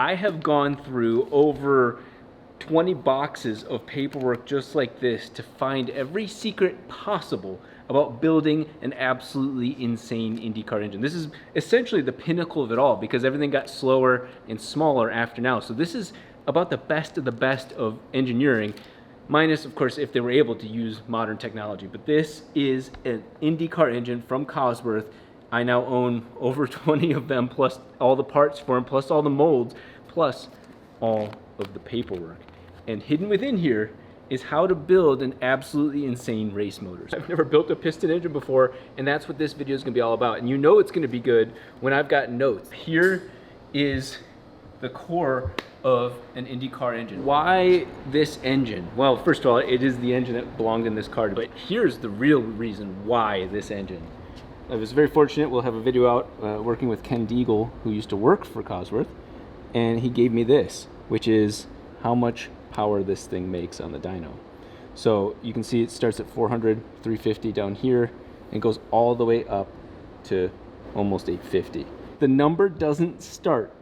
I have gone through over 20 boxes of paperwork just like this to find every secret possible about building an absolutely insane IndyCar engine. This is essentially the pinnacle of it all because everything got slower and smaller after now. So this is about the best of engineering, minus of course if they were able to use modern technology. But this is an IndyCar engine from Cosworth. I now own over 20 of them, plus all the parts for them, plus all the molds, plus all of the paperwork. And hidden within here is how to build an absolutely insane race motor. I've never built a piston engine before, and that's what this video is gonna be all about. And you know it's gonna be good when I've got notes. Here is the core of an IndyCar engine. Why this engine? Well, first of all, it is the engine that belonged in this car, but here's the real reason why this engine. I was very fortunate. We'll have a video out working with Ken Deagle, who used to work for Cosworth, and he gave me this, which is how much power this thing makes on the dyno. So you can see it starts at 400, 350 down here, and goes all the way up to almost 850. The number doesn't start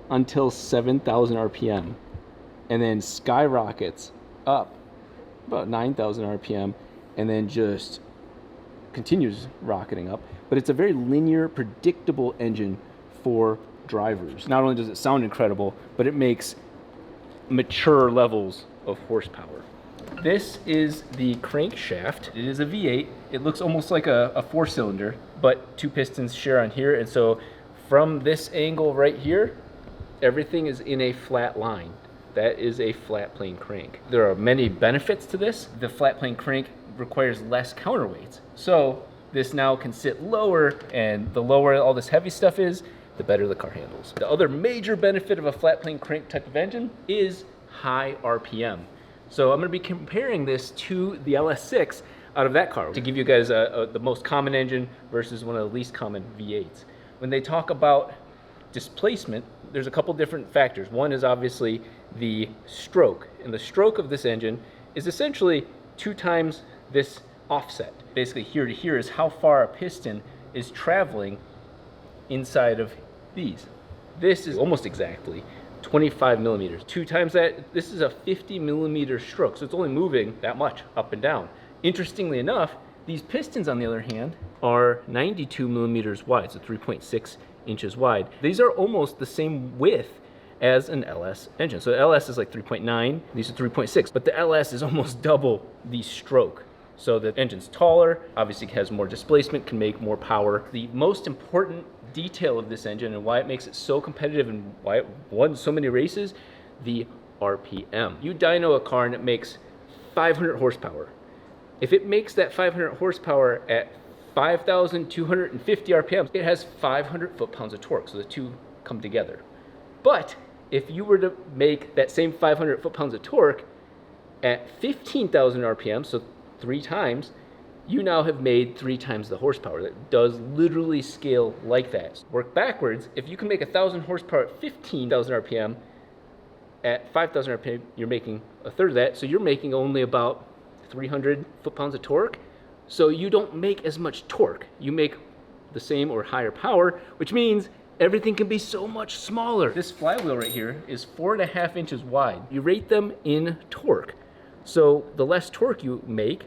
until 7,000 RPM, and then skyrockets up about 9,000 RPM, and then just continues rocketing up. But it's a very linear, predictable engine for drivers. Not only does it sound incredible, but it makes mature levels of horsepower. This is the crankshaft. It is a V8. It looks almost like a 4-cylinder, but 2 pistons share on here. And so from this angle right here, everything is in a flat line. That is a flat plane crank. There are many benefits to this. The flat plane crank requires less counterweights. So this now can sit lower, and the lower all this heavy stuff is, the better the car handles. The other major benefit of a flat plane crank type of engine is high RPM. So I'm gonna be comparing this to the LS6 out of that car to give you guys the most common engine versus one of the least common V8s. When they talk about displacement, there's a couple different factors. One is obviously the stroke, and the stroke of this engine is essentially 2 times this offset. Basically here to here is how far a piston is traveling inside of these. This is almost exactly 25 millimeters. 2 times that, this is a 50 millimeter stroke, so it's only moving that much up and down. Interestingly enough, these pistons on the other hand are 92 millimeters wide, so 3.6 inches wide. These are almost the same width as an LS engine. So LS is like 3.9, these are 3.6, but the LS is almost double the stroke. So the engine's taller, obviously has more displacement, can make more power. The most important detail of this engine and why it makes it so competitive and why it won so many races, the RPM. You dyno a car and it makes 500 horsepower. If it makes that 500 horsepower at 5,250 RPM, it has 500 foot-pounds of torque, so the two come together. But if you were to make that same 500 foot-pounds of torque at 15,000 RPM, so 3 times, you now have made 3 times the horsepower. That does literally scale like that. Work backwards, if you can make 1,000 horsepower at 15,000 RPM, at 5,000 RPM, you're making a third of that, so you're making only about 300 foot-pounds of torque. So you don't make as much torque. You make the same or higher power, which means everything can be so much smaller. This flywheel right here is 4.5 inches wide. You rate them in torque. So the less torque you make,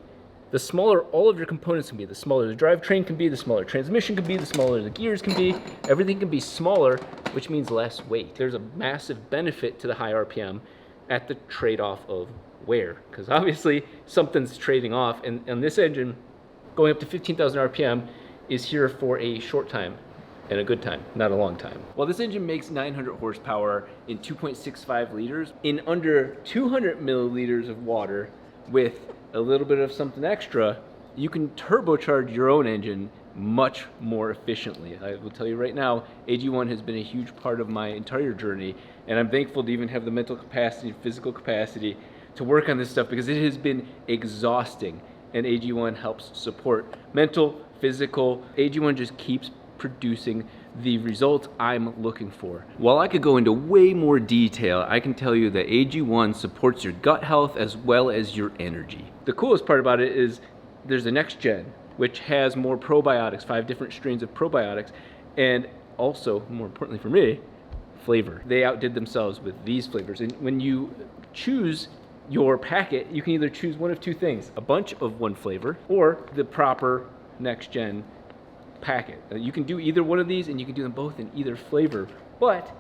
the smaller all of your components can be. The smaller the drivetrain can be, the smaller transmission can be, the smaller the gears can be. Everything can be smaller, which means less weight. There's a massive benefit to the high RPM at the trade-off of wear, because obviously something's trading off, and this engine going up to 15,000 RPM is here for a short time and a good time, not a long time. Well, this engine makes 900 horsepower in 2.65 liters in under 200 milliliters of water. With a little bit of something extra, you can turbocharge your own engine much more efficiently. I will tell you right now, AG1 has been a huge part of my entire journey, and I'm thankful to even have the mental capacity and physical capacity to work on this stuff, because it has been exhausting, and AG1 helps support mental, physical. AG1 just keeps producing the results I'm looking for. While I could go into way more detail, I can tell you that AG1 supports your gut health as well as your energy. The coolest part about it is there's the next gen, which has more probiotics, 5 different strains of probiotics, and also, more importantly for me, flavor. They outdid themselves with these flavors. And when you choose your packet, you can either choose one of two things: a bunch of one flavor or the proper next gen packet. You can do either one of these, and you can do them both in either flavor. But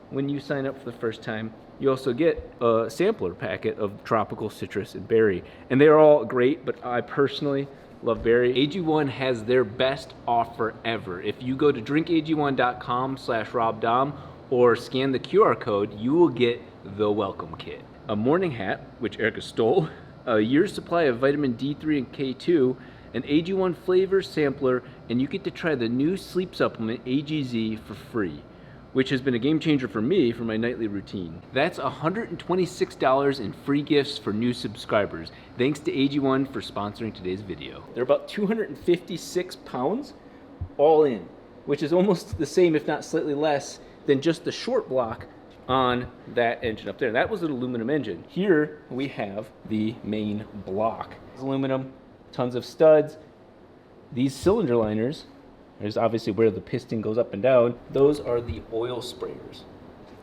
when you sign up for the first time, you also get a sampler packet of tropical, citrus, and berry. And they're all great, but I personally love berry. AG1 has their best offer ever. If you go to drinkag1.com/RobDahm or scan the QR code, you will get the welcome kit. A morning hat, which Erica stole, a year's supply of vitamin D3 and K2, an AG1 flavor sampler, and you get to try the new sleep supplement AGZ for free, which has been a game changer for me for my nightly routine. That's $126 in free gifts for new subscribers. Thanks to AG1 for sponsoring today's video. They're about 256 pounds all in, which is almost the same, if not slightly less, than just the short block on that engine up there. That was an aluminum engine. Here we have the main block. It's aluminum, tons of studs. These cylinder liners, there's obviously where the piston goes up and down. Those are the oil sprayers.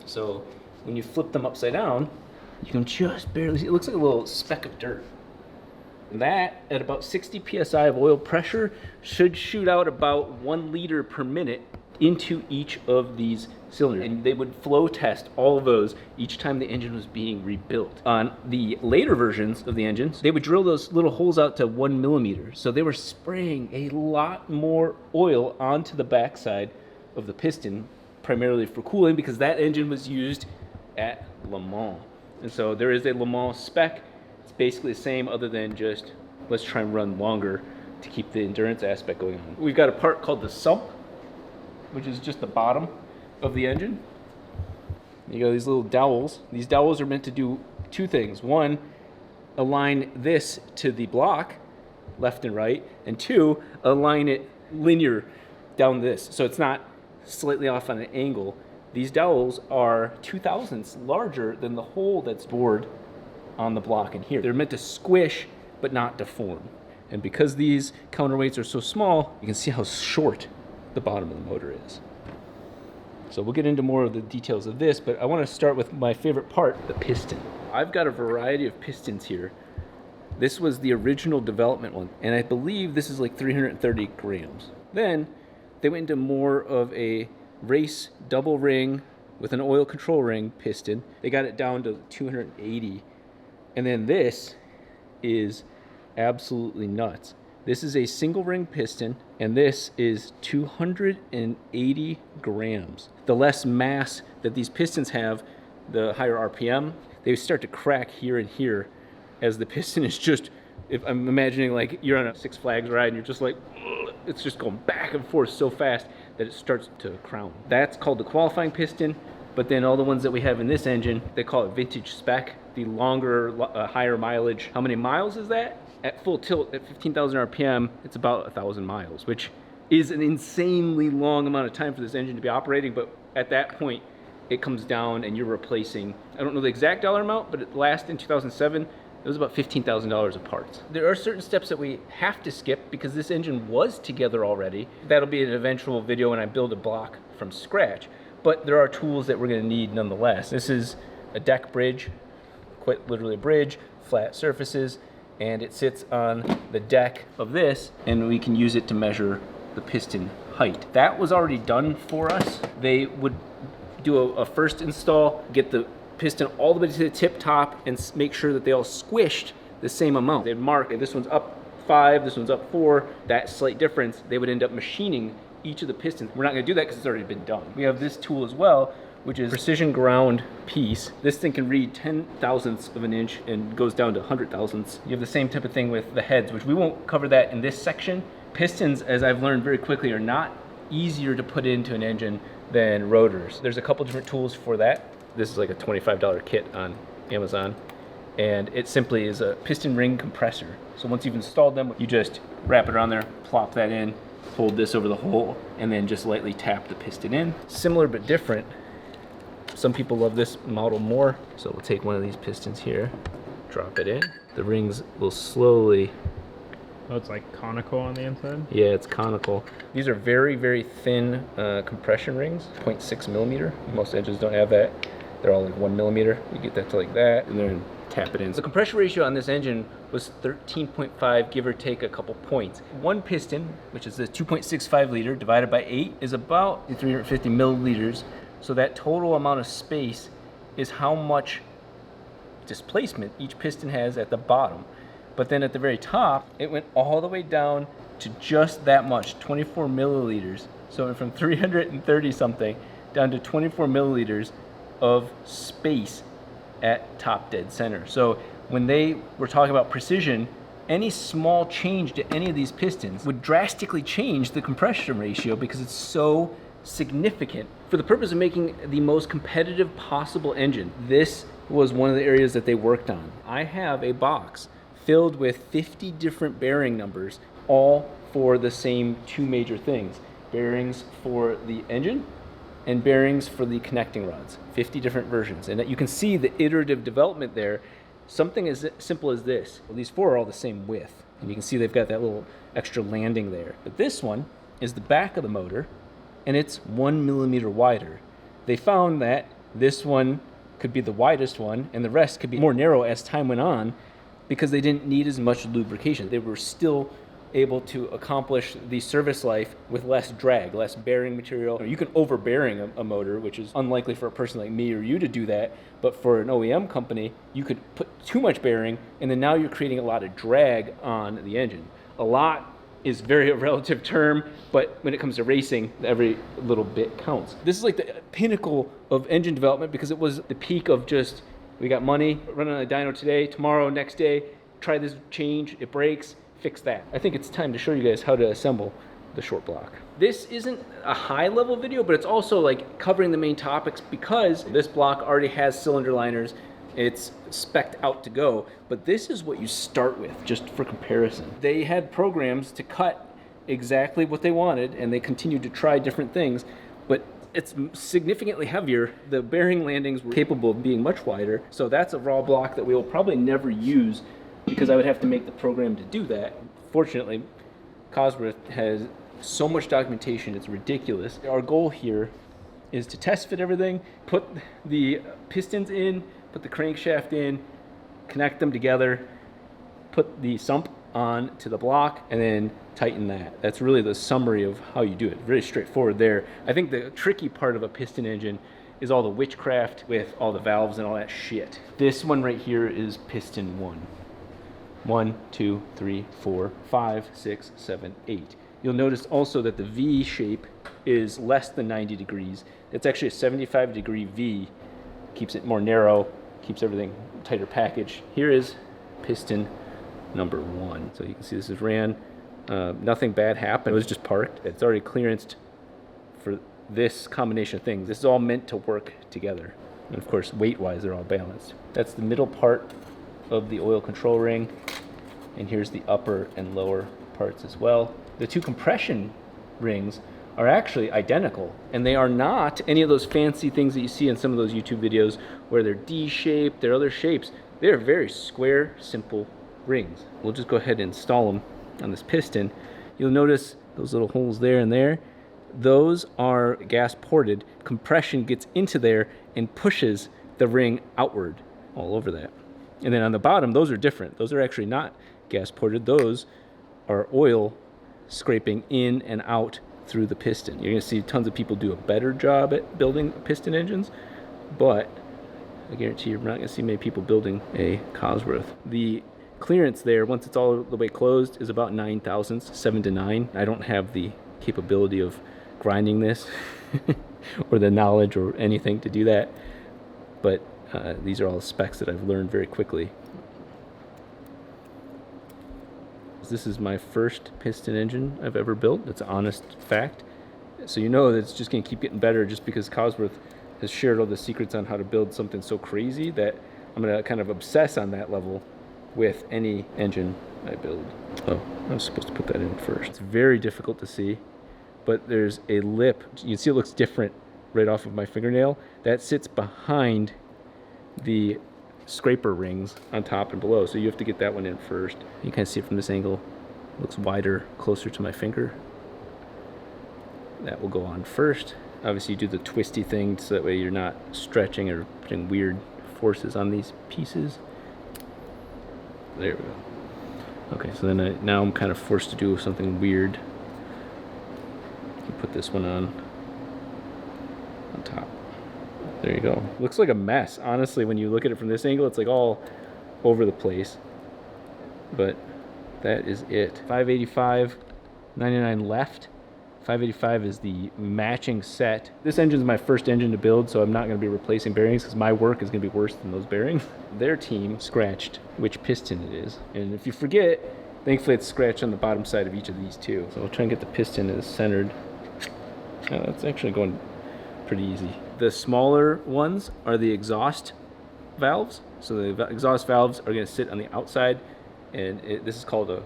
So when you flip them upside down, you can just barely see, it looks like a little speck of dirt. And that, at about 60 PSI of oil pressure, should shoot out about 1 liter per minute into each of these cylinders. And they would flow test all of those each time the engine was being rebuilt. On the later versions of the engines, they would drill those little holes out to 1 millimeter. So they were spraying a lot more oil onto the backside of the piston, primarily for cooling, because that engine was used at Le Mans. And so there is a Le Mans spec. It's basically the same, other than just let's try and run longer to keep the endurance aspect going on. We've got a part called the Sump, which is just the bottom of the engine. You got these little dowels. These dowels are meant to do two things. One, align this to the block, left and right, and two, align it linear down this, so it's not slightly off on an angle. These dowels are 2/1000ths larger than the hole that's bored on the block in here. They're meant to squish, but not deform. And because these counterweights are so small, you can see how short the bottom of the motor is. So we'll get into more of the details of this, but I want to start with my favorite part, the piston. I've got a variety of pistons here. This was the original development one, and I believe this is like 330 grams. Then they went into more of a race double ring with an oil control ring piston. They got it down to 280. And then this is absolutely nuts. This is a single ring piston, and this is 280 grams. The less mass that these pistons have, the higher RPM. They start to crack here and here as the piston is just, if I'm imagining like you're on a Six Flags ride and you're just like, it's just going back and forth so fast that it starts to crown. That's called the qualifying piston, but then all the ones that we have in this engine, they call it vintage spec, the longer, higher mileage. How many miles is that? At full tilt, at 15,000 RPM, it's about 1,000 miles, which is an insanely long amount of time for this engine to be operating, but at that point, it comes down and you're replacing, I don't know the exact dollar amount, but last in 2007, it was about $15,000 of parts. There are certain steps that we have to skip because this engine was together already. That'll be an eventual video when I build a block from scratch, but there are tools that we're gonna need nonetheless. This is a deck bridge, quite literally a bridge, flat surfaces, and it sits on the deck of this, and we can use it to measure the piston height. That was already done for us. They would do a first install, get the piston all the way to the tip top, and make sure that they all squished the same amount. They'd mark, this one's up 5, this one's up 4, that slight difference, they would end up machining each of the pistons. We're not gonna do that because it's already been done. We have this tool as well, which is precision ground piece. This thing can read 10/1000ths of an inch and goes down to 100/1000ths. You have the same type of thing with the heads, which we won't cover that in this section. Pistons, as I've learned very quickly, are not easier to put into an engine than rotors. There's a couple different tools for that. This is like a $25 kit on Amazon, and it simply is a piston ring compressor. So once you've installed them, you just wrap it around there, plop that in, hold this over the hole, and then just lightly tap the piston in. Similar but different. Some people love this model more, so we'll take one of these pistons here, drop it in. The rings will slowly Oh, it's like conical on the inside? Yeah, it's conical. These are very, very thin compression rings, 0.6 millimeter. Most engines don't have that. They're all like 1 millimeter. You get that to like that, and then tap it in. The compression ratio on this engine was 13.5, give or take a couple points. One piston, which is the 2.65 liter, divided by 8, is about 350 milliliters. So that total amount of space is how much displacement each piston has at the bottom. But then at the very top, it went all the way down to just that much, 24 milliliters. So it went from 330 something down to 24 milliliters of space at top dead center. So when they were talking about precision, any small change to any of these pistons would drastically change the compression ratio because it's so significant. For the purpose of making the most competitive possible engine, this was one of the areas that they worked on. I have a box filled with 50 different bearing numbers, all for the same two major things: bearings for the engine and bearings for the connecting rods. 50 different versions. And you can see the iterative development there. Something as simple as this. Well, these four are all the same width. And you can see they've got that little extra landing there. But this one is the back of the motor, and it's 1 millimeter wider. They found that this one could be the widest one, and the rest could be more narrow as time went on, because they didn't need as much lubrication. They were still able to accomplish the service life with less drag, less bearing material. You can overbearing a motor, which is unlikely for a person like me or you to do that, but for an OEM company, you could put too much bearing, and then now you're creating a lot of drag on the engine. A lot is very a relative term, but when it comes to racing, every little bit counts. This is like the pinnacle of engine development, because it was the peak of just, we got money, running on a dyno today, tomorrow, next day, try this change, it breaks, fix that. I think it's time to show you guys how to assemble the short block. This isn't a high level video, but it's also like covering the main topics, because this block already has cylinder liners. It's spec'd out to go, but this is what you start with, just for comparison. They had programs to cut exactly what they wanted, and they continued to try different things, but it's significantly heavier. The bearing landings were capable of being much wider, so that's a raw block that we will probably never use, because I would have to make the program to do that. Fortunately, Cosworth has so much documentation, it's ridiculous. Our goal here is to test fit everything, put the pistons in, put the crankshaft in, connect them together, put the sump on to the block, and then tighten that. That's really the summary of how you do it. Very straightforward there. I think the tricky part of a piston engine is all the witchcraft with all the valves and all that shit. This one right here is piston 1. 1, 2, 3, 4, 5, 6, 7, 8. You'll notice also that the V shape is less than 90 degrees. It's actually a 75-degree V. Keeps it more narrow, keeps everything tighter package. Here is piston number 1. So you can see this is ran. Nothing bad happened. It was just parked. It's already clearanced for this combination of things. This is all meant to work together. And of course, weight-wise, they're all balanced. That's the middle part of the oil control ring, and here's the upper and lower parts as well. The two compression rings are actually identical, and they are not any of those fancy things that you see in some of those YouTube videos where they're D-shaped, they're other shapes. They're very square, simple rings. We'll just go ahead and install them on this piston. You'll notice those little holes there and there. Those are gas ported. Compression gets into there and pushes the ring outward all over that. And then on the bottom, those are different. Those are actually not gas ported. Those are oil scraping in and out through the piston. You're going to see tons of people do a better job at building piston engines, but I guarantee you're not going to see many people building a Cosworth. The clearance there, once it's all the way closed, is about 9 thousandths, 7 to 9. I don't have the capability of grinding this or the knowledge or anything to do that, but these are all specs that I've learned very quickly. This is my first piston engine I've ever built. That's an honest fact. So you know that it's just going to keep getting better, just because Cosworth has shared all the secrets on how to build something so crazy that I'm going to kind of obsess on that level with any engine I build. Oh, I'm supposed to put that in first. It's very difficult to see, but there's a lip. You can see it looks different right off of my fingernail. That sits behind the scraper rings on top and below, so you have to get that one in first. You kind of see it from this angle looks wider, closer to my finger. That will go on first. Obviously you do the twisty thing so that way you're not stretching or putting weird forces on these pieces. There we go. Okay, so then now I'm kind of forced to do something weird. You put this one on top. There you go. Looks like a mess. Honestly, when you look at it from this angle, it's like all over the place. But that is it. 585, 99 left. 585 is the matching set. This engine is my first engine to build, so I'm not going to be replacing bearings because my work is going to be worse than those bearings. Their team scratched which piston it is. And if you forget, thankfully it's scratched on the bottom side of each of these two. So we'll try and get the piston as centered. Oh, that's actually going pretty easy. The smaller ones are the exhaust valves. So the exhaust valves are going to sit on the outside, and this is called a,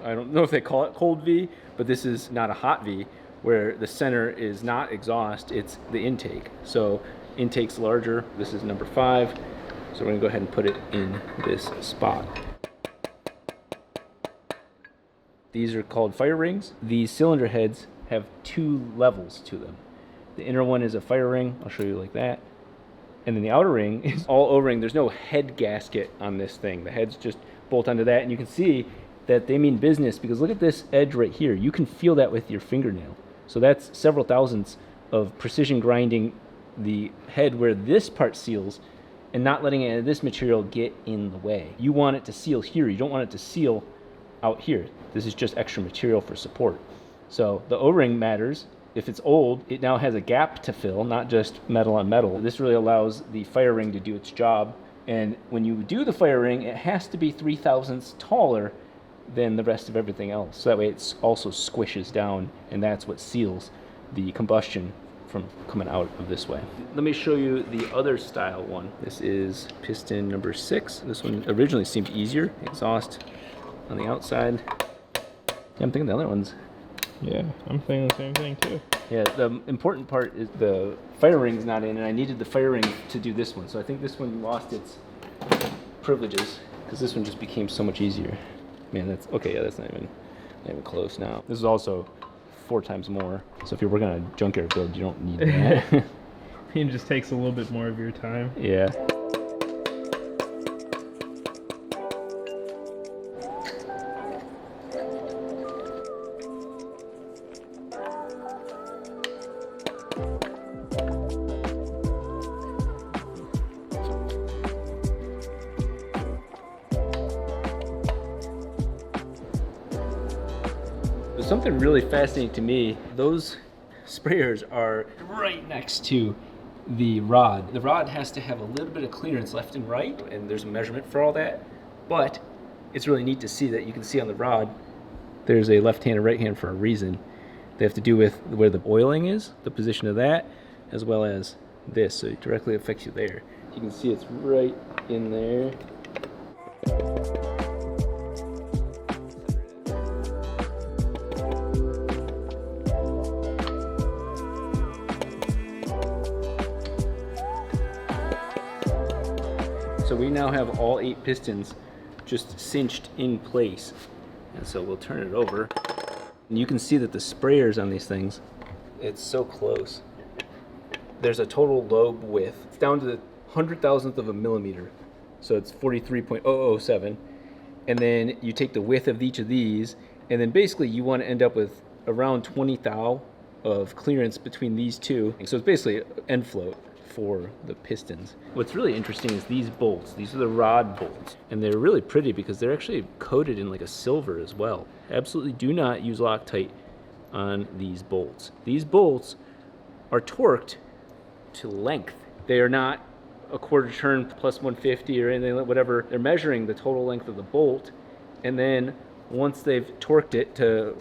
I don't know if they call it cold V, but this is not a hot V, where the center is not exhaust, it's the intake. So intake's larger. This is number 5. So we're going to go ahead and put it in this spot. These are called fire rings. These cylinder heads have 2 levels to them. The inner one is a fire ring. I'll show you like that. And then the outer ring is all O-ring. There's no head gasket on this thing. The heads just bolt onto that, and you can see that they mean business because look at this edge right here. You can feel that with your fingernail. So that's several thousandths of precision grinding the head where this part seals and not letting any of this material get in the way. You want it to seal here. You don't want it to seal out here. This is just extra material for support. So the O-ring matters. If it's old, it now has a gap to fill, not just metal on metal. This really allows the fire ring to do its job. And when you do the fire ring, it has to be 3 thousandths taller than the rest of everything else. So that way it also squishes down, and that's what seals the combustion from coming out of this way. Let me show you the other style one. This is piston number 6. This one originally seemed easier. Exhaust on the outside. Yeah, I'm thinking the other one's. Yeah, I'm thinking the same thing too. Yeah, the important part is the fire ring's not in, and I needed the fire ring to do this one. So I think this one lost its privileges because this one just became so much easier. Man, that's okay. Yeah, that's not even close now. This is also 4 times more. So if you're working on a junkyard build, you don't need that. It just takes a little bit more of your time. Yeah. Something really fascinating to me, those sprayers are right next to the rod. The rod has to have a little bit of clearance left and right, and there's a measurement for all that, but it's really neat to see that you can see on the rod there's a left hand and right hand for a reason. They have to do with where the oiling is, the position of that, as well as this, so it directly affects you there. You can see it's right in there. So we now have all 8 pistons just cinched in place. And so we'll turn it over. And you can see that the sprayers on these things, it's so close. There's a total lobe width. It's down to the 100,000th of a millimeter. So it's 43.007. And then you take the width of each of these, and then basically you want to end up with around 20 thou of clearance between these two. So it's basically end float for the pistons. What's really interesting is these bolts. These are the rod bolts, and they're really pretty because they're actually coated in like a silver as well. Absolutely do not use Loctite on these bolts. These bolts are torqued to length. They are not a quarter turn plus 150 or anything, whatever. They're measuring the total length of the bolt, and then once they've torqued it to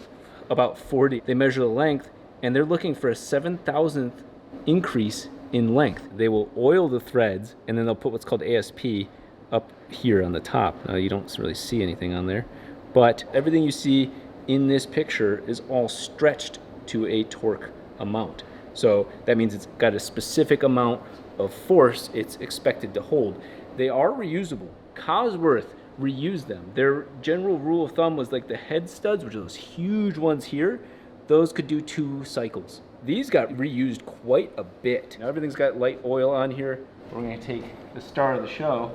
about 40, they measure the length, and they're looking for a 7,000th increase in length. They will oil the threads, and then they'll put what's called ASP up here on the top. Now you don't really see anything on there, but everything you see in this picture is all stretched to a torque amount. So that means it's got a specific amount of force it's expected to hold. They are reusable. Cosworth reuse them. Their general rule of thumb was like the head studs, which are those huge ones here, those could do 2 cycles. These got reused quite a bit. Now everything's got light oil on here. We're gonna take the star of the show.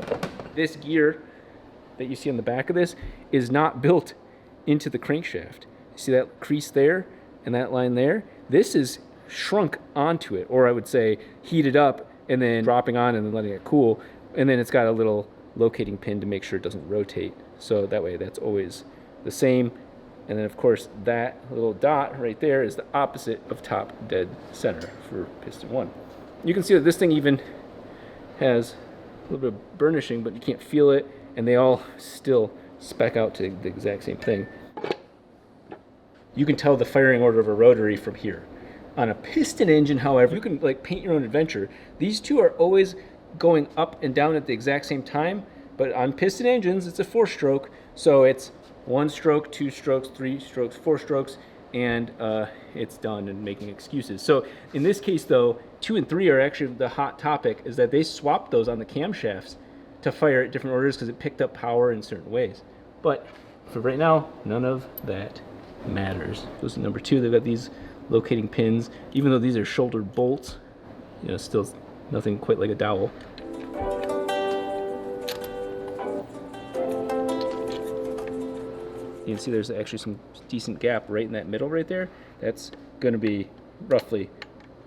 This gear that you see on the back of this is not built into the crankshaft. You see that crease there and that line there? This is shrunk onto it, or I would say heated up and then dropping on and then letting it cool. And then it's got a little locating pin to make sure it doesn't rotate. So that way that's always the same. And then of course that little dot right there is the opposite of top dead center for piston 1. You can see that this thing even has a little bit of burnishing, but you can't feel it, and they all still spec out to the exact same thing. You can tell the firing order of a rotary from here. On a piston engine, however, you can like paint your own adventure. These two are always going up and down at the exact same time, but on piston engines, it's a 4-stroke, so it's 1 stroke, 2 strokes, 3 strokes, 4 strokes, and it's done and making excuses. So in this case though, 2 and 3 are actually the hot topic, is that they swapped those on the camshafts to fire at different orders because it picked up power in certain ways. But for right now, none of that matters. Goes to number 2, they've got these locating pins. Even though these are shouldered bolts, you know, still nothing quite like a dowel. You can see there's actually some decent gap right in that middle right there. That's going to be roughly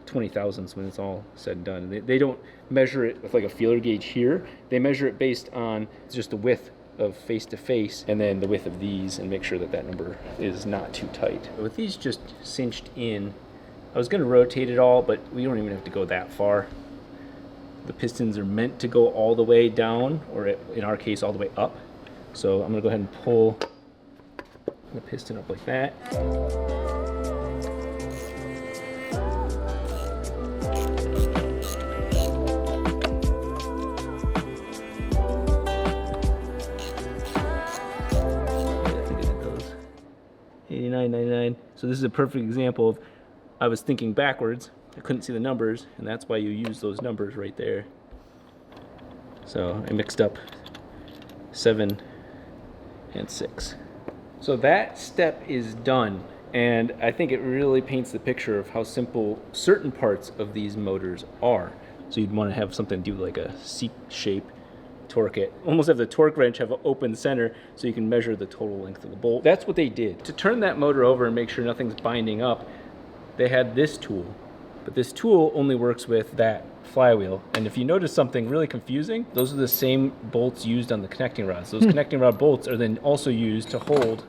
20 thousandths when it's all said and done. They don't measure it with like a feeler gauge here. They measure it based on just the width of face to face and then the width of these, and make sure that that number is not too tight. With these just cinched in, I was going to rotate it all, but we don't even have to go that far. The pistons are meant to go all the way down, or in our case all the way up. So I'm going to go ahead and pull the piston up like that. $89.99. So this is a perfect example of, I was thinking backwards. I couldn't see the numbers, and that's why you use those numbers right there. So I mixed up 7 and 6. So that step is done, and I think it really paints the picture of how simple certain parts of these motors are. So you'd want to have something do like a seat shape, torque it, almost have the torque wrench have an open center so you can measure the total length of the bolt. That's what they did. To turn that motor over and make sure nothing's binding up, they had this tool. But this tool only works with that flywheel. And if you notice something really confusing, those are the same bolts used on the connecting rods. Those connecting rod bolts are then also used to hold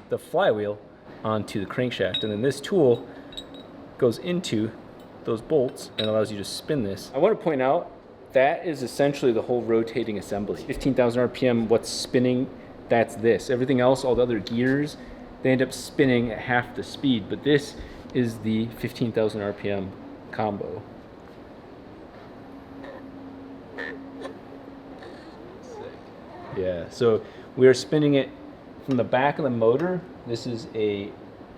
the flywheel onto the crankshaft. And then this tool goes into those bolts and allows you to spin this. I want to point out that is essentially the whole rotating assembly. 15,000 RPM, what's spinning, that's this. Everything else, all the other gears, they end up spinning at half the speed, but this is the 15,000 RPM combo. Yeah, so we are spinning it from the back of the motor. This is a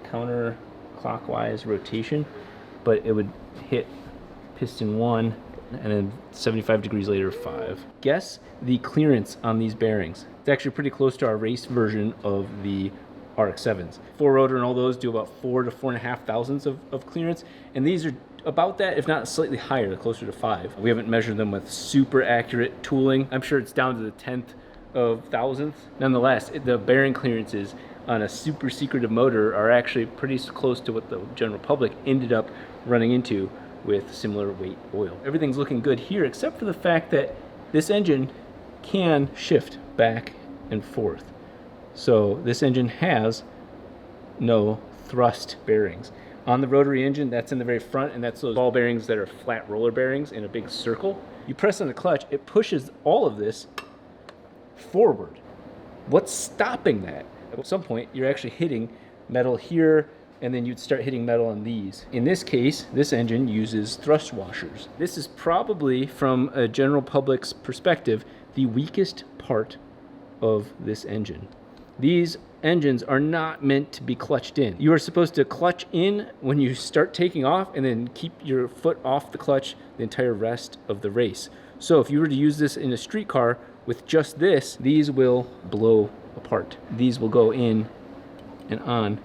counterclockwise rotation, but it would hit piston 1 and then 75 degrees later 5. Guess the clearance on these bearings. It's actually pretty close to our race version of the RX-7s. 4-rotor and all those do about 4 to 4.5 thousandths of clearance, and these are about that, if not slightly higher, closer to 5. We haven't measured them with super accurate tooling. I'm sure it's down to the 10th of thousandths. Nonetheless, the bearing clearances on a super secretive motor are actually pretty close to what the general public ended up running into with similar weight oil. Everything's looking good here, except for the fact that this engine can shift back and forth. So this engine has no thrust bearings. On the rotary engine, that's in the very front, and that's those ball bearings that are flat roller bearings in a big circle. You press on the clutch, it pushes all of this forward. What's stopping that? At some point, you're actually hitting metal here, and then you'd start hitting metal on these. In this case, this engine uses thrust washers. This is probably, from a general public's perspective, the weakest part of this engine. These engines are not meant to be clutched in. You are supposed to clutch in when you start taking off and then keep your foot off the clutch the entire rest of the race. So if you were to use this in a street car With just this, these will blow apart. These will go in and on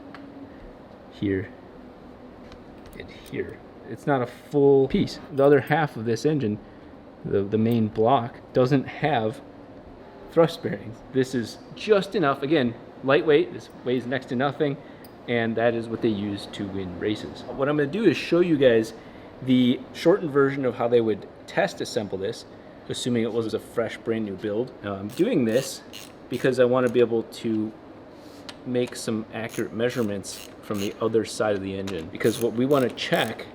here and here. It's not a full piece. The other half of this engine, the main block, doesn't have thrust bearings. This is just enough. Again, lightweight. This weighs next to nothing, and that is what they use to win races. What I'm going to do is show you guys the shortened version of how they would test assemble this, assuming it was a fresh, brand new build. Now, I'm doing this because I want to be able to make some accurate measurements from the other side of the engine, because what we want to check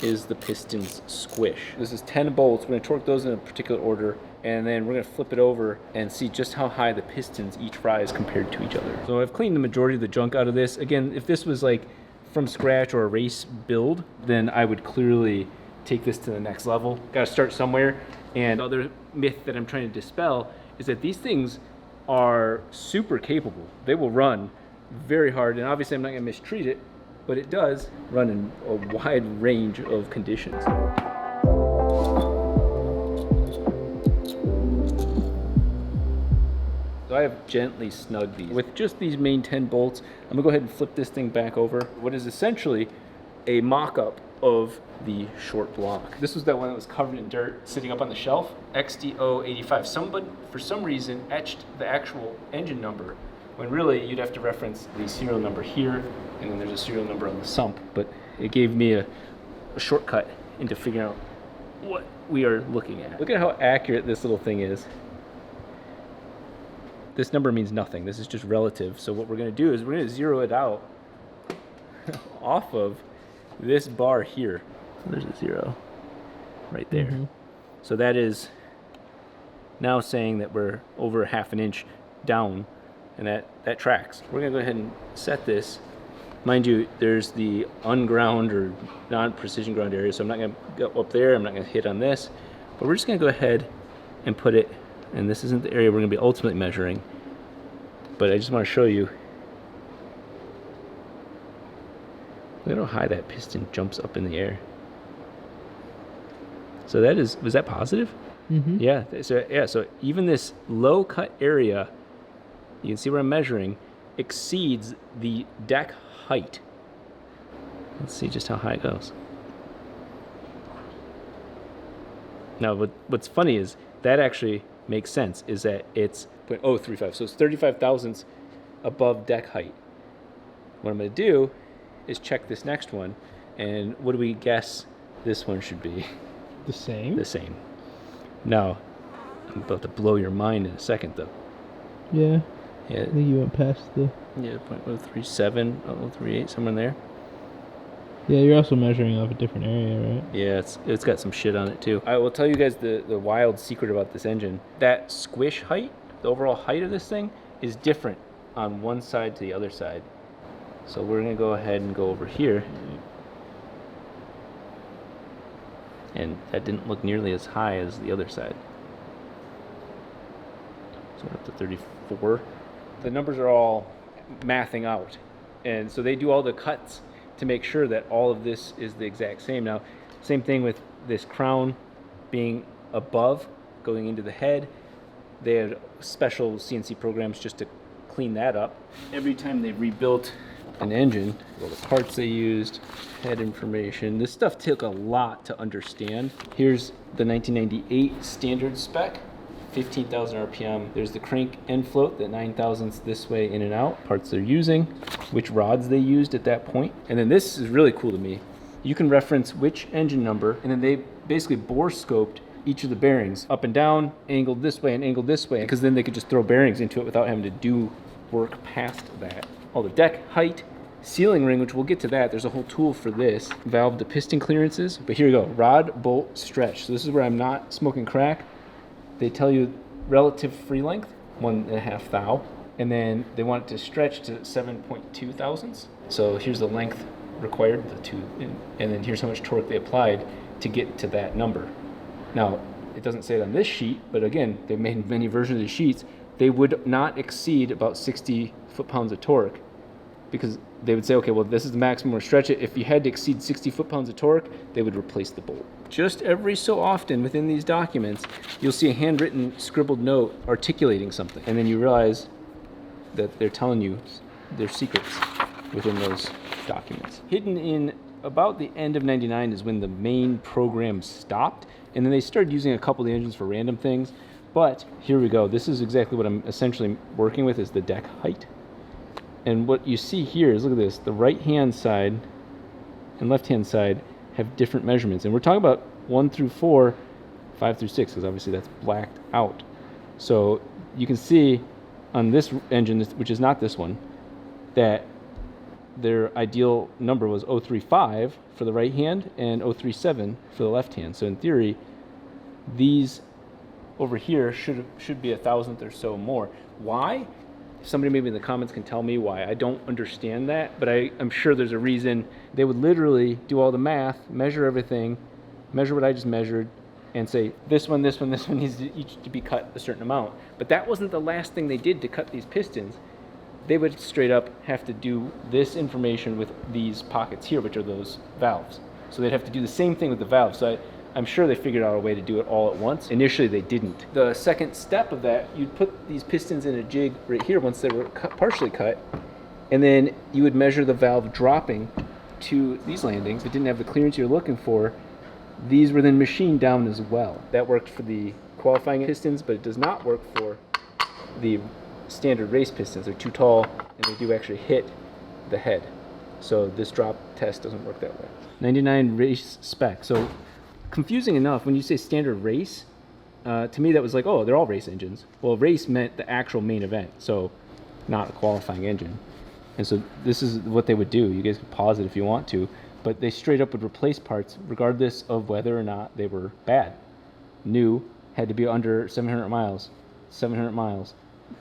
is the piston's squish. This is 10 bolts. We're going to torque those in a particular order, and then we're going to flip it over and see just how high the pistons each rise compared to each other. So I've cleaned the majority of the junk out of this. Again, if this was like from scratch or a race build, then I would clearly take this to the next level. Got to start somewhere. And the other myth that I'm trying to dispel is that these things are super capable. They will run very hard, and obviously I'm not going to mistreat it, but it does run in a wide range of conditions. So I have gently snugged these. With just these main 10 bolts, I'm gonna go ahead and flip this thing back over. What is essentially a mock-up of the short block. This was that one that was covered in dirt sitting up on the shelf. XDO85. Somebody, for some reason, etched the actual engine number, when really you'd have to reference the serial number here, and then there's a serial number on the sump. But it gave me a shortcut into figuring out what we are looking at. Look at how accurate this little thing is. This number means nothing. This is just relative. So what we're going to do is we're going to zero it out off of this bar here. There's a zero right there. Mm-hmm. So that is now saying that we're over half an inch down, and that tracks. We're going to go ahead and set this. Mind you, there's the unground or non-precision ground area, so I'm not going to go up there. I'm not going to hit on this. But we're just going to go ahead and put it, and this isn't the area we're going to be ultimately measuring, but I just want to show you. Look at how high that piston jumps up in the air. So that is, was that positive? Mm-hmm. Yeah. So even this low cut area, you can see where I'm measuring, exceeds the deck height. Let's see just how high it goes. Now, what's funny is that actually makes sense, is that it's 0.035, so it's 35 thousandths above deck height. What I'm going to do is check this next one, and what do we guess this one should be? The same? The same. Now, I'm about to blow your mind in a second, though. Yeah. Yeah. I think you went past the... Yeah, 0.037, 0.038, somewhere in there. Yeah, you're also measuring off a different area, right? Yeah, it's got some shit on it, too. I will tell you guys the wild secret about this engine. That squish height, the overall height of this thing, is different on one side to the other side. So we're going to go ahead and go over here. And that didn't look nearly as high as the other side. So we're up to 34. The numbers are all mathing out. And so they do all the cuts to make sure that all of this is the exact same. Now, same thing with this crown being above, going into the head. They had special CNC programs just to clean that up. Every time they rebuilt an engine, all the parts they used, head information. This stuff took a lot to understand. Here's the 1998 standard spec, 15,000 RPM. There's the crank end float, that 9 thousandths this way in and out. Parts they're using, which rods they used at that point. And then this is really cool to me. You can reference which engine number, and then they basically bore scoped each of the bearings up and down, angled this way and angled this way, because then they could just throw bearings into it without having to do work past that. All the deck height, sealing ring, which we'll get to that. There's a whole tool for this. Valve to piston clearances. But here we go. Rod, bolt, stretch. So this is where I'm not smoking crack. They tell you relative free length, 1.5 thou. And then they want it to stretch to 7.2 thousandths. So here's the length required, the two. And then here's how much torque they applied to get to that number. Now, it doesn't say it on this sheet, but again, they've made many versions of the sheets. They would not exceed about 60 foot-pounds of torque because they would say, okay, well, this is the maximum or stretch it. If you had to exceed 60 foot-pounds of torque, they would replace the bolt. Just every so often within these documents, you'll see a handwritten scribbled note articulating something. And then you realize that they're telling you their secrets within those documents. Hidden in about the end of 99 is when the main program stopped. And then they started using a couple of the engines for random things. But here we go. This is exactly what I'm essentially working with, is the deck height. And what you see here is, look at this, the right-hand side and left-hand side have different measurements. And we're talking about 1 through 4, 5 through 6, because obviously that's blacked out. So you can see on this engine, which is not this one, that their ideal number was 035 for the right hand and 037 for the left hand. So in theory, these over here should be a thousandth or so more. Why? Somebody maybe in the comments can tell me why. I don't understand that, but I'm sure there's a reason. They would literally do all the math, measure everything, measure what I just measured, and say, this one needs to each to be cut a certain amount. But that wasn't the last thing they did to cut these pistons. They would straight up have to do this information with these pockets here, which are those valves. So they'd have to do the same thing with the valves. So I'm sure they figured out a way to do it all at once. Initially, they didn't. The second step of that, you'd put these pistons in a jig right here once they were partially cut, and then you would measure the valve dropping to these landings. If it didn't have the clearance you're looking for, these were then machined down as well. That worked for the qualifying pistons, but it does not work for the standard race pistons. They're too tall, and they do actually hit the head. So this drop test doesn't work that way. 99 race spec. So confusing enough, when you say standard race, to me that was like, oh, they're all race engines. Well, race meant the actual main event, so not a qualifying engine. And so this is what they would do. You guys can pause it if you want to, but they straight up would replace parts regardless of whether or not they were bad. New had to be under 700 miles, 700 miles.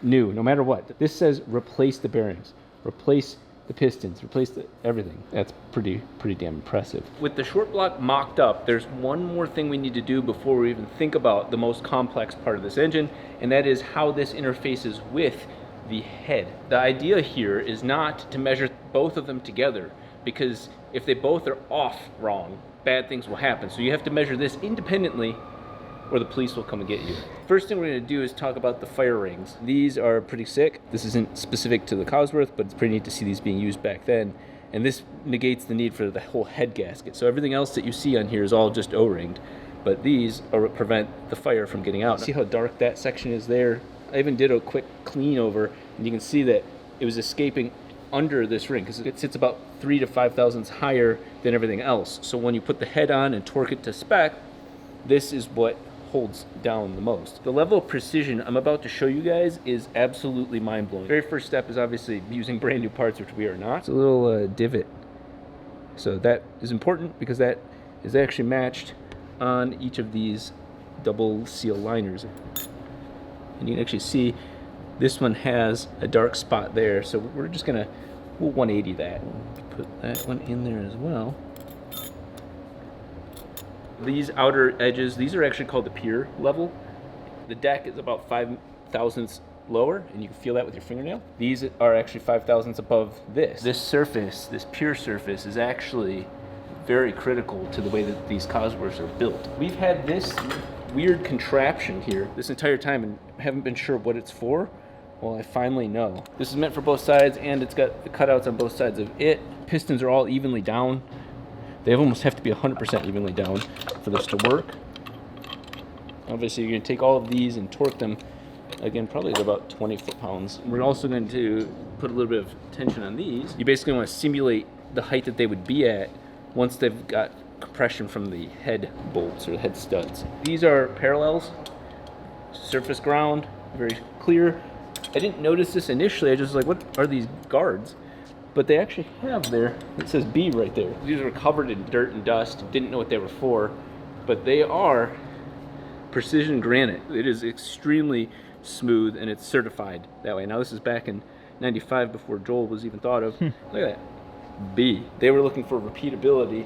New, no matter what. This says replace the bearings, replace the pistons, replace everything. That's pretty damn impressive. With the short block mocked up, there's one more thing we need to do before we even think about the most complex part of this engine, and that is how this interfaces with the head. The idea here is not to measure both of them together, because if they both are off wrong, bad things will happen. So you have to measure this independently, or the police will come and get you. First thing we're gonna do is talk about the fire rings. These are pretty sick. This isn't specific to the Cosworth, but it's pretty neat to see these being used back then. And this negates the need for the whole head gasket. So everything else that you see on here is all just O-ringed, but these are what prevent the fire from getting out. See how dark that section is there? I even did a quick clean over, and you can see that it was escaping under this ring, because it sits about 3 to 5 thousandths higher than everything else. So when you put the head on and torque it to spec, this is what holds down the most. The level of precision I'm about to show you guys is absolutely mind-blowing. Very first step is obviously using brand new parts, which we are not. It's a little divot. So that is important because that is actually matched on each of these double seal liners. And you can actually see this one has a dark spot there. So we're just gonna, we'll 180 that. Put that one in there as well. These outer edges, these are actually called the pier level. The deck is about 5 thousandths lower, and you can feel that with your fingernail. These are actually 5 thousandths above this. This surface, this pier surface, is actually very critical to the way that these Cosworths are built. We've had this weird contraption here this entire time and haven't been sure what it's for. Well, I finally know. This is meant for both sides, and it's got the cutouts on both sides of it. Pistons are all evenly down. They almost have to be 100% evenly down for this to work. Obviously, you're going to take all of these and torque them, again, probably at about 20 foot-pounds. We're also going to put a little bit of tension on these. You basically want to simulate the height that they would be at once they've got compression from the head bolts or the head studs. These are parallels, surface ground, very clear. I didn't notice this initially. I just was like, what are these guards? But they actually have there, it says B right there. These are covered in dirt and dust. Didn't know what they were for, but they are precision granite. It is extremely smooth, and it's certified that way. Now this is back in 95 before Joel was even thought of. Look at that, B. They were looking for repeatability,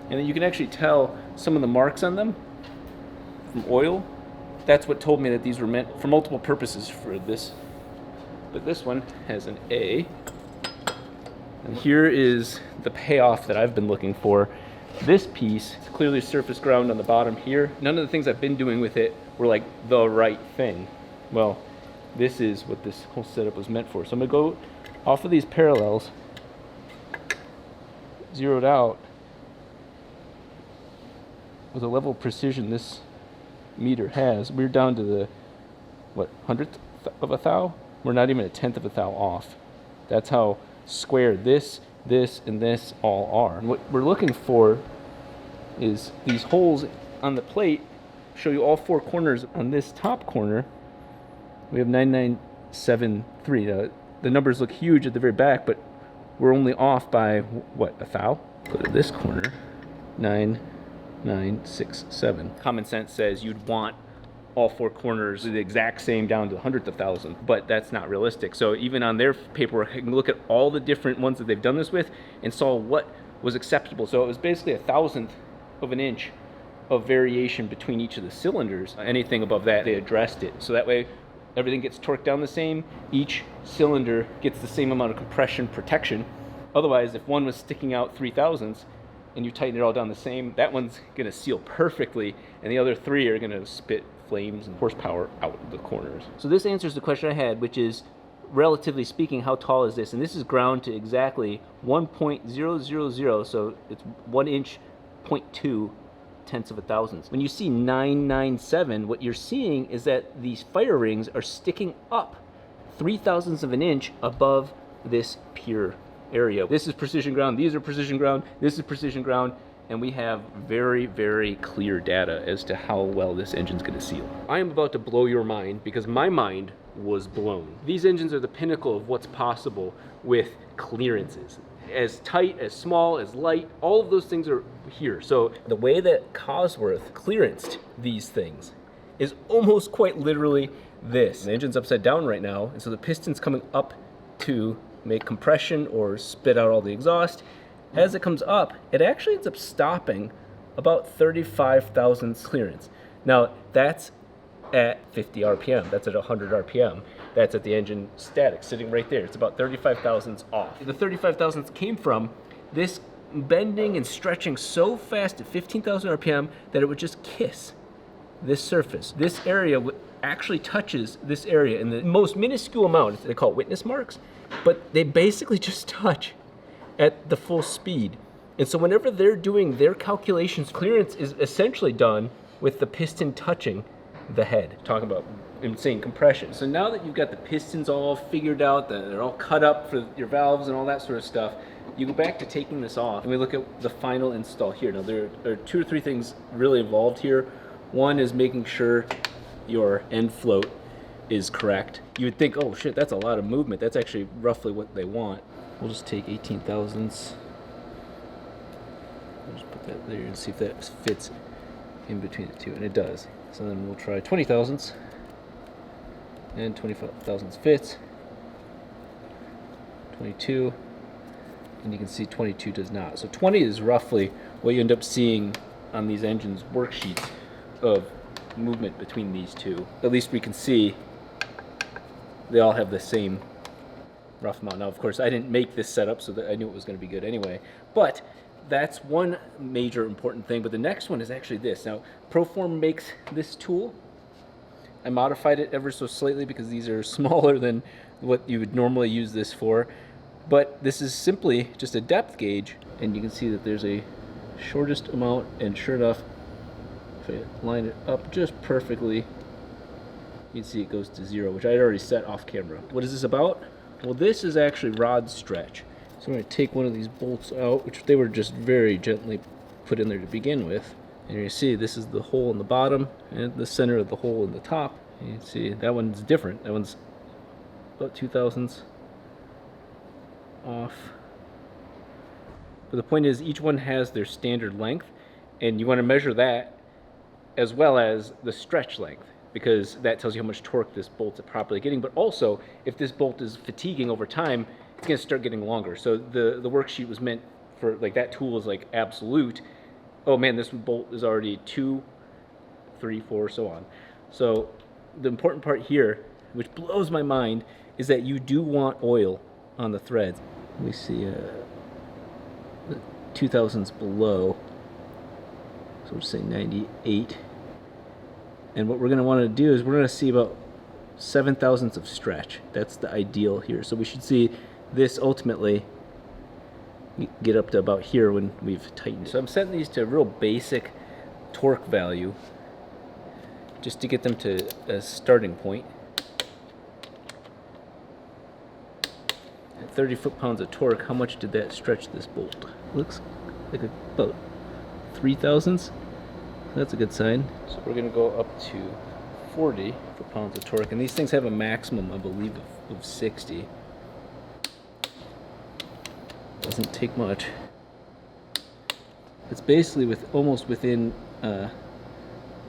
and then you can actually tell some of the marks on them from oil. That's what told me that these were meant for multiple purposes for this. But this one has an A. And here is the payoff that I've been looking for. This piece is clearly surface ground on the bottom here. None of the things I've been doing with it were like the right thing. Well, this is what this whole setup was meant for. So I'm gonna go off of these parallels, zeroed out with a level of precision this meter has. We're down to the, what, 100th of a thou? We're not even a 10th of a thou off. That's how square this, and this all are. And what we're looking for is these holes on the plate show you all four corners. On this top corner, we have 9973. The numbers look huge at the very back, but we're only off by, what, a thou? Go to this corner, 9967. Common sense says you'd want all four corners the exact same down to the 100th of thousand, but that's not realistic. So even on their paperwork, I can look at all the different ones that they've done this with and saw what was acceptable. So it was basically 1,000th of an inch of variation between each of the cylinders. Anything above that, they addressed it. So that way, everything gets torqued down the same. Each cylinder gets the same amount of compression protection. Otherwise, if one was sticking out 3,000ths and you tighten it all down the same, that one's gonna seal perfectly, and the other three are gonna spit flames and horsepower out of the corners. So this answers the question I had, which is, relatively speaking, how tall is this? And this is ground to exactly 1.000, so it's 1 inch, 0.2 tenths of a thousandth. When you see 997, what you're seeing is that these fire rings are sticking up 3,000ths of an inch above this pier area. This is precision ground, these are precision ground, this is precision ground, and we have very, very clear data as to how well this engine's gonna seal. I am about to blow your mind because my mind was blown. These engines are the pinnacle of what's possible with clearances. As tight, as small, as light, all of those things are here. So the way that Cosworth clearanced these things is almost quite literally this. The engine's upside down right now, and so the piston's coming up to make compression or spit out all the exhaust. As it comes up, it actually ends up stopping about 35 thousandths clearance. Now, that's at 50 RPM. That's at 100 RPM. That's at the engine static, sitting right there. It's about 35 thousandths off. The 35 thousandths came from this bending and stretching so fast at 15,000 RPM that it would just kiss this surface. This area actually touches this area in the most minuscule amount. They call it witness marks, but they basically just touch at the full speed. And so whenever they're doing their calculations, clearance is essentially done with the piston touching the head. Talking about insane compression. So now that you've got the pistons all figured out, they're all cut up for your valves and all that sort of stuff, you go back to taking this off and we look at the final install here. Now there are 2 or 3 things really involved here. One is making sure your end float is correct. You would think, oh shit, that's a lot of movement. That's actually roughly what they want. We'll just take 18 thousandths. We'll just put that there and see if that fits in between the two, and it does. So then we'll try 20 thousandths, and 25 thousandths fits. 22, and you can see 22 does not. So 20 is roughly what you end up seeing on these engines' worksheets of movement between these two. At least we can see they all have the same rough amount. Now, of course, I didn't make this setup, so that I knew it was going to be good anyway. But that's one major important thing. But the next one is actually this. Now, Proform makes this tool. I modified it ever so slightly because these are smaller than what you would normally use this for. But this is simply just a depth gauge, and you can see that there's a shortest amount, and sure enough, if I line it up just perfectly, you can see it goes to 0, which I had already set off camera. What is this about? Well, this is actually rod stretch. So I'm going to take one of these bolts out, which they were just very gently put in there to begin with. And you see this is the hole in the bottom and the center of the hole in the top. And you can see that one's different. That one's about 2 thousandths off. But the point is, each one has their standard length, and you want to measure that as well as the stretch length, because that tells you how much torque this bolt's properly getting. But also, if this bolt is fatiguing over time, it's going to start getting longer. So the worksheet was meant for, like, that tool is like absolute. Oh man, this bolt is already 2, 3, 4, so on. So the important part here, which blows my mind, is that you do want oil on the threads. We see the 2000s below. So we'll just say 98. And what we're going to want to do is we're going to see about 7 thousandths of stretch. That's the ideal here. So we should see this ultimately get up to about here when we've tightened. So I'm setting these to a real basic torque value just to get them to a starting point. At 30 foot-pounds of torque, how much did that stretch this bolt? Looks like about 3 thousandths. That's a good sign. So we're going to go up to 40 foot-pounds of torque, and these things have a maximum, I believe, of 60. Doesn't take much. It's basically almost within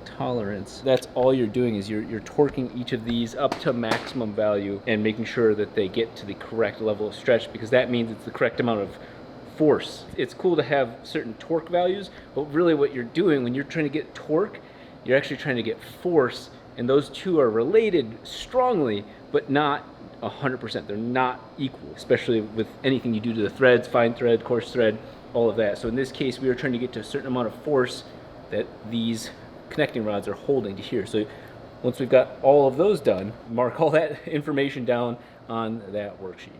tolerance. That's all you're doing is you're torquing each of these up to maximum value and making sure that they get to the correct level of stretch, because that means it's the correct amount of force. It's cool to have certain torque values, but really what you're doing when you're trying to get torque, you're actually trying to get force, and those two are related strongly, but not 100%. They're not equal, especially with anything you do to the threads, fine thread, coarse thread, all of that. So in this case, we are trying to get to a certain amount of force that these connecting rods are holding to here. So once we've got all of those done, mark all that information down on that worksheet.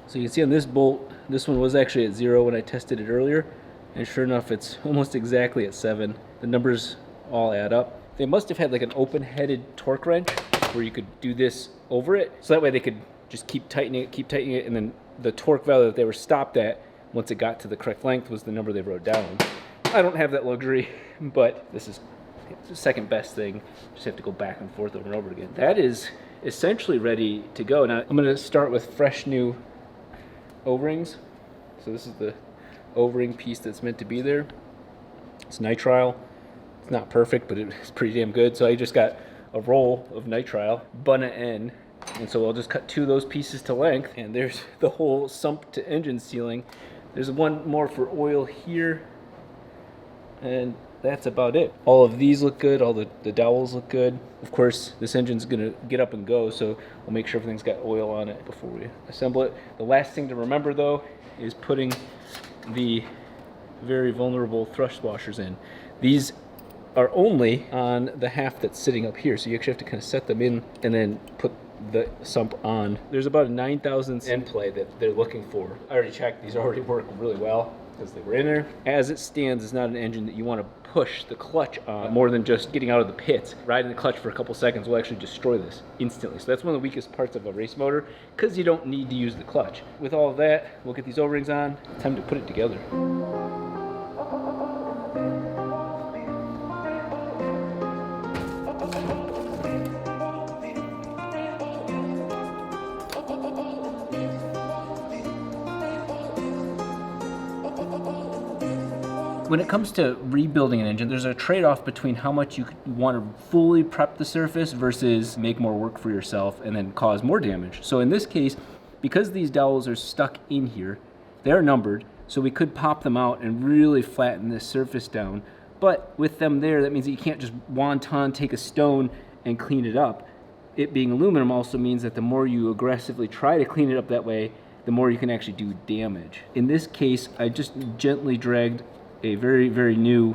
So you can see on this bolt, this one was actually at 0 when I tested it earlier, and sure enough, it's almost exactly at 7. The numbers all add up. They must have had like an open-headed torque wrench where you could do this over it, so that way they could just keep tightening it, and then the torque value that they were stopped at once it got to the correct length was the number they wrote down. I don't have that luxury, but this is the second best thing. Just have to go back and forth over and over again. That is essentially ready to go. Now I'm going to start with fresh new O-rings. So this is the O-ring piece that's meant to be there. It's nitrile. It's not perfect, but it's pretty damn good. So I just got a roll of nitrile, bun at end, and so I'll just cut 2 of those pieces to length, and there's the whole sump to engine sealing. There's one more for oil here, and that's about it. All of these look good, all the dowels look good. Of course, this engine's gonna get up and go, so we'll make sure everything's got oil on it before we assemble it. The last thing to remember though is putting the very vulnerable thrust washers in. These are only on the half that's sitting up here, so you actually have to kind of set them in and then put the sump on. There's about a 9 thousandths end play that they're looking for. I already checked, these already work really well because they were in there. As it stands, it's not an engine that you want to push the clutch on more than just getting out of the pit. Riding the clutch for a couple seconds will actually destroy this instantly. So that's one of the weakest parts of a race motor, because you don't need to use the clutch. With all of that, we'll get these O-rings on. Time to put it together. When it comes to rebuilding an engine, there's a trade-off between how much you want to fully prep the surface versus make more work for yourself and then cause more damage. So in this case, because these dowels are stuck in here, they're numbered, so we could pop them out and really flatten this surface down. But with them there, that means that you can't just wonton take a stone and clean it up. It being aluminum also means that the more you aggressively try to clean it up that way, the more you can actually do damage. In this case, I just gently dragged a very, very new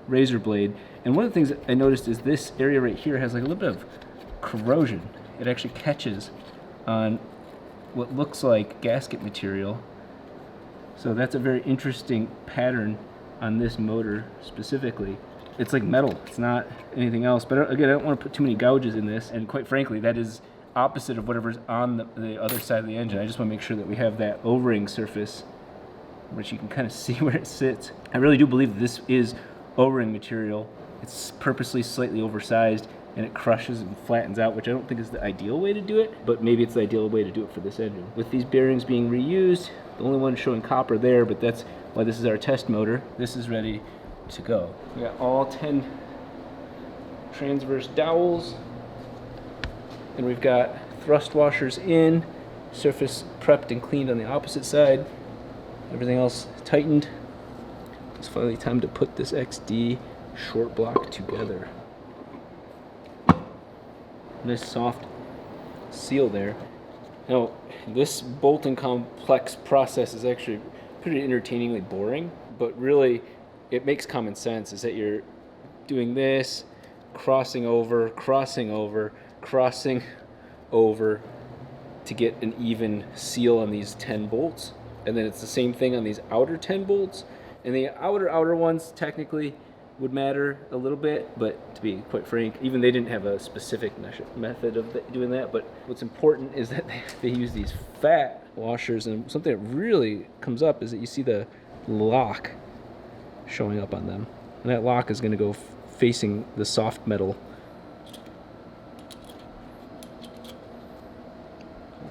razor blade. And one of the things that I noticed is this area right here has like a little bit of corrosion. It actually catches on what looks like gasket material. So that's a very interesting pattern on this motor specifically. It's like metal, it's not anything else. But again, I don't want to put too many gouges in this. And quite frankly, that is opposite of whatever's on the other side of the engine. I just want to make sure that we have that O-ring surface, which you can kind of see where it sits. I really do believe that this is O-ring material. It's purposely slightly oversized, and it crushes and flattens out, which I don't think is the ideal way to do it, but maybe it's the ideal way to do it for this engine. With these bearings being reused, the only one showing copper there, but that's why this is our test motor. This is ready to go. We got all 10 transverse dowels, and we've got thrust washers in, surface prepped and cleaned on the opposite side. Everything else tightened. It's finally time to put this XD short block together. Nice soft seal there. Now, this bolting complex process is actually pretty entertainingly boring, but really it makes common sense. Is that you're doing this, crossing over, crossing over, crossing over to get an even seal on these 10 bolts. And then it's the same thing on these outer 10 bolts. And the outer ones technically would matter a little bit, but to be quite frank, even they didn't have a specific method of doing that. But what's important is that they use these fat washers, and something that really comes up is that you see the lock showing up on them. And that lock is going to go facing the soft metal.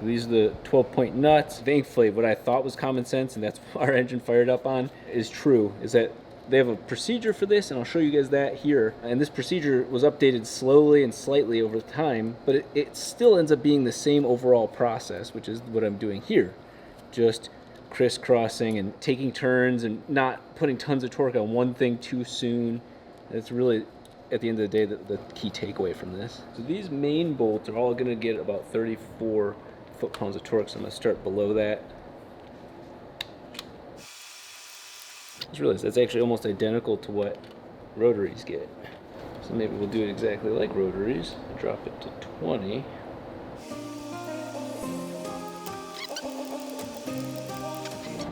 These are the 12-point nuts. Thankfully, what I thought was common sense, and that's what our engine fired up on, is true, is that they have a procedure for this, and I'll show you guys that here. And this procedure was updated slowly and slightly over time, but it still ends up being the same overall process, which is what I'm doing here. Just crisscrossing and taking turns and not putting tons of torque on one thing too soon. That's really, at the end of the day, the key takeaway from this. So these main bolts are all going to get about 34 foot-pounds of torque, so I'm going to start below that. I just realized that's actually almost identical to what rotaries get. So maybe we'll do it exactly like rotaries. Drop it to 20.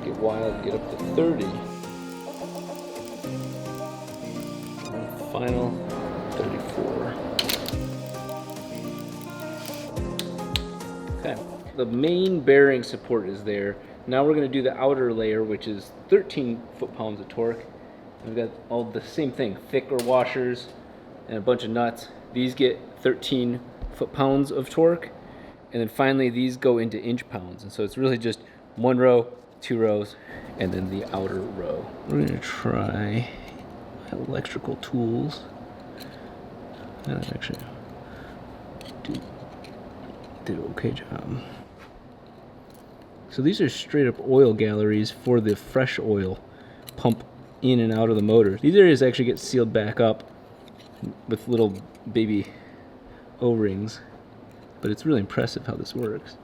Get wild, get up to 30. And final 34. Okay. The main bearing support is there. Now we're going to do the outer layer, which is 13 foot-pounds of torque. We've got all the same thing, thicker washers and a bunch of nuts. These get 13 foot-pounds of torque. And then finally, these go into inch-pounds. And so it's really just one row, two rows, and then the outer row. We're going to try electrical tools. That actually did an okay job. So these are straight up oil galleries for the fresh oil pump in and out of the motor. These areas actually get sealed back up with little baby O-rings, but it's really impressive how this works.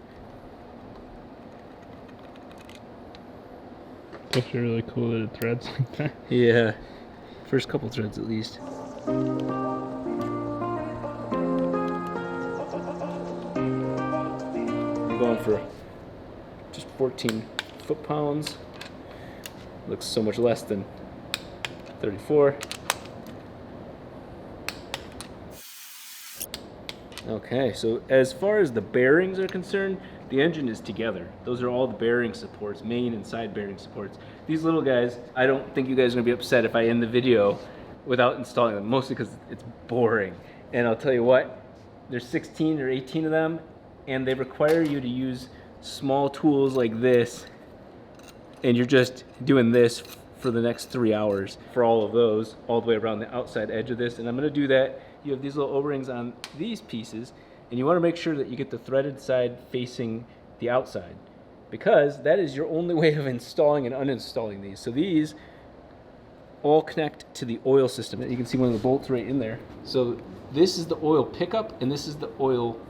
It's actually really cool that it threads like that. Yeah, first couple threads at least. We're going for just 14 foot-pounds. Looks so much less than 34. Okay, so as far as the bearings are concerned, the engine is together. Those are all the bearing supports, main and side bearing supports. These little guys, I don't think you guys are gonna be upset if I end the video without installing them, mostly because it's boring. And I'll tell you what, there's 16 or 18 of them, and they require you to use small tools like this, and you're just doing this for the next 3 hours for all of those, all the way around the outside edge of this. And I'm going to do that. You have these little O-rings on these pieces, and you want to make sure that you get the threaded side facing the outside, because that is your only way of installing and uninstalling these. So these all connect to the oil system. You can see one of the bolts right in there. So this is the oil pickup, and this is the oil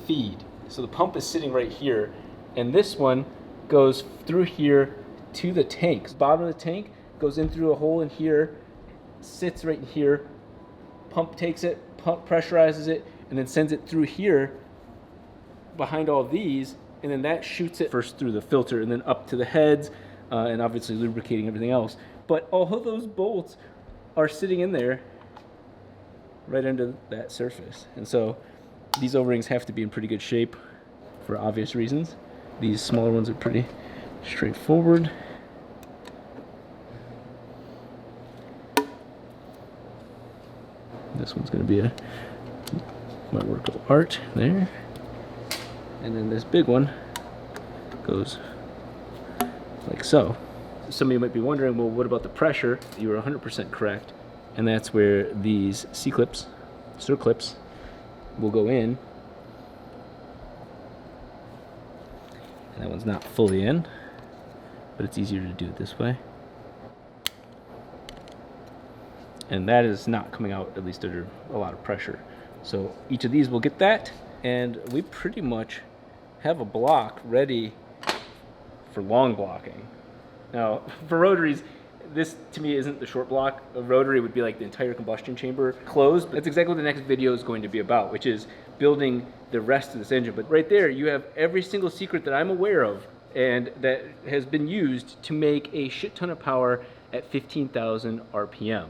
feed. So the pump is sitting right here, and this one goes through here to the tank. The bottom of the tank goes in through a hole in here, sits right here, pump takes it, pump pressurizes it, and then sends it through here behind all of these, and then that shoots it first through the filter and then up to the heads, and obviously lubricating everything else. But all of those bolts are sitting in there right under that surface. And so these O-rings have to be in pretty good shape for obvious reasons. These smaller ones are pretty straightforward. This one's going to be my work of art there. And then this big one goes like so. Some of you might be wondering, well, what about the pressure? You were 100% correct. And that's where these C-clips, circlips, will go in. And that one's not fully in, but it's easier to do it this way. and that is not coming out, at least under a lot of pressure. So each of these will get that, and we pretty much have a block ready for long blocking. Now, for rotaries, this to me isn't the short block. A rotary would be like the entire combustion chamber closed, but that's exactly what the next video is going to be about, which is building the rest of this engine. But right there, you have every single secret that I'm aware of and that has been used to make a shit ton of power at 15,000 RPM.